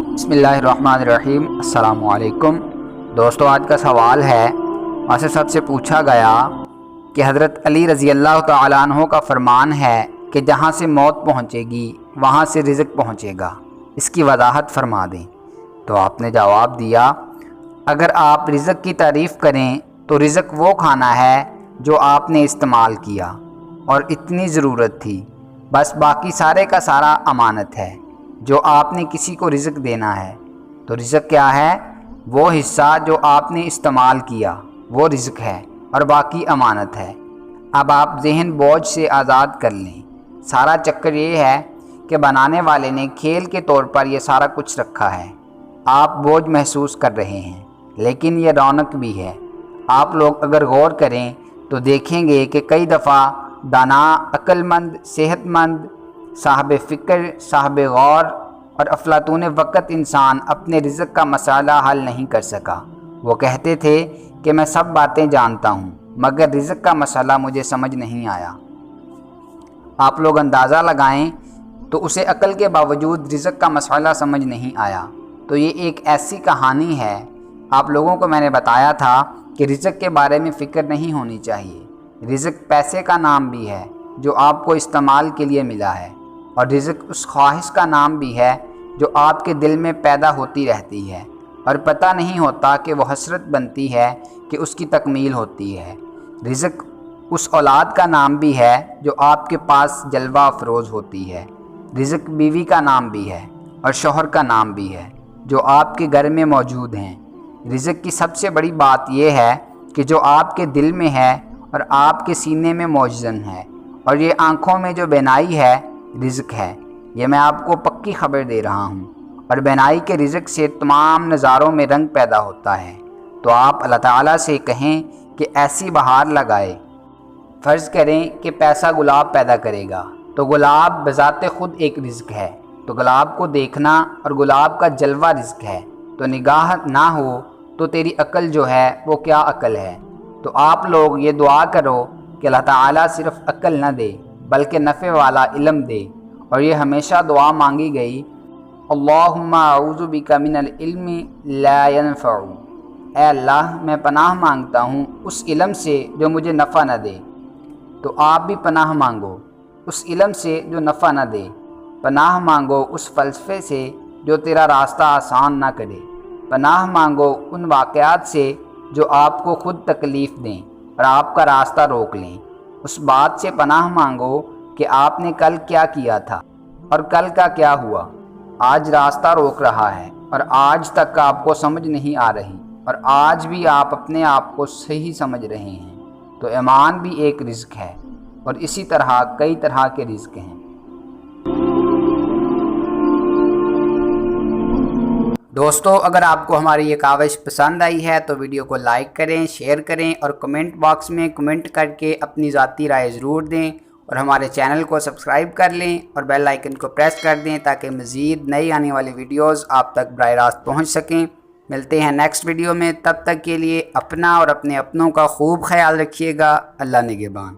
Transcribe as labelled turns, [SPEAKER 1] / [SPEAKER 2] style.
[SPEAKER 1] बिस्मिल्लाहिर्रहमानिर्रहीम। अस्सलामु अलैकुम। दोस्तों, आज का सवाल है मासे साहब से पूछा गया कि हज़रत अली रज़ी अल्लाह तआला अन्हो का फरमान है कि जहाँ से मौत पहुँचेगी वहाँ से रिज़्क़ पहुँचेगा, इसकी वजाहत फरमा दें। तो आपने जवाब दिया, अगर आप रिज़्क़ की तारीफ़ करें तो रिज़्क़ वो खाना है जो आपने इस्तेमाल किया और इतनी ज़रूरत थी, बस बाकी सारे का सारा अमानत है। जो आपने किसी को रिज़्क़ देना है तो रिज़्क़ क्या है? वो हिस्सा जो आपने इस्तेमाल किया वो रिज़्क़ है और बाकी अमानत है। अब आप ज़हन बोझ से आज़ाद कर लें। सारा चक्कर ये है कि बनाने वाले ने खेल के तौर पर ये सारा कुछ रखा है। आप बोझ महसूस कर रहे हैं, लेकिन ये रौनक भी है। आप लोग अगर गौर करें तो देखेंगे कि कई दफ़ा दाना, अक्लमंद, सेहतमंद, साहब फ़िक्र, साहब गौर और अफलातून वक़्त इंसान अपने रिज़्क़ का मसाला हल नहीं कर सका। वो कहते थे कि मैं सब बातें जानता हूँ, मगर रिज़्क़ का मसाला मुझे समझ नहीं आया। आप लोग अंदाज़ा लगाएं तो उसे अक्ल के बावजूद रिज़्क़ का मसाला समझ नहीं आया। तो ये एक ऐसी कहानी है। आप लोगों को मैंने बताया था कि रिज़्क़ के बारे में फ़िक्र नहीं होनी चाहिए। रिज़्क़ पैसे का नाम भी है जो आपको इस्तेमाल के लिए मिला है, और रिज़्क़ उस ख्वाहिश का नाम भी है जो आपके दिल में पैदा होती रहती है और पता नहीं होता कि वो हसरत बनती है कि उसकी तकमील होती है। रिज़्क़ उस औलाद का नाम भी है जो आपके पास जलवा अफरोज़ होती है। रिज़्क़ बीवी का नाम भी है और शौहर का नाम भी है जो आपके घर में मौजूद हैं। रिज़्क़ की सबसे बड़ी बात यह है कि जो आपके दिल में है और आपके सीने में मौजूद है, और ये आँखों में जो बेनाई है रिज़्क़ है। ये मैं आपको पक्की खबर दे रहा हूँ। और बेनाई के रिज़्क़ से तमाम नज़ारों में रंग पैदा होता है। तो आप अल्लाह ताला से कहें कि ऐसी बहार लगाए। फ़र्ज़ करें कि पैसा गुलाब पैदा करेगा, तो गुलाब बज़ाते ख़ुद एक रिज़्क़ है। तो गुलाब को देखना और गुलाब का जलवा रिज़्क़ है। तो निगाह ना हो तो तेरी अक्ल जो है वो क्या अक्ल है। तो आप लोग ये दुआ करो कि अल्लाह ताला सिर्फ़ अक्ल न दे बल्कि नफ़े वाला इल्म दे। और ये हमेशा दुआ मांगी गई, अल्लाहुम्मा अऊज़ु बिका मिनल इल्मि ला यनफ़उ। ऐ अल्लाह, मैं पनाह मांगता हूँ उस इल्म से जो मुझे नफ़ा न दे। तो आप भी पनाह मांगो उस इल्म से जो नफ़ा न दे। पनाह मांगो उस फ़लसफ़े से जो तेरा रास्ता आसान ना करे। पनाह मांगो उन वाक़यात से जो आपको ख़ुद तकलीफ़ दें और आपका रास्ता रोक लें। उस बात से पनाह मांगो कि आपने कल क्या किया था और कल का क्या हुआ। आज रास्ता रोक रहा है और आज तक आपको समझ नहीं आ रही, और आज भी आप अपने आप को सही समझ रहे हैं। तो ईमान भी एक रिज़्क़ है, और इसी तरह कई तरह के रिज़्क़ हैं। दोस्तों, अगर आपको हमारी ये काविश पसंद आई है तो वीडियो को लाइक करें, शेयर करें और कमेंट बॉक्स में कमेंट करके अपनी ज़ाती राय ज़रूर दें। और हमारे चैनल को सब्सक्राइब कर लें और बेल आइकन को प्रेस कर दें ताकि मज़ीद नई आने वाली वीडियोस आप तक बराह रास्त पहुँच सकें। मिलते हैं नेक्स्ट वीडियो में। तब तक के लिए अपना और अपने अपनों का खूब ख्याल रखिएगा। अल्लाह निगहबान।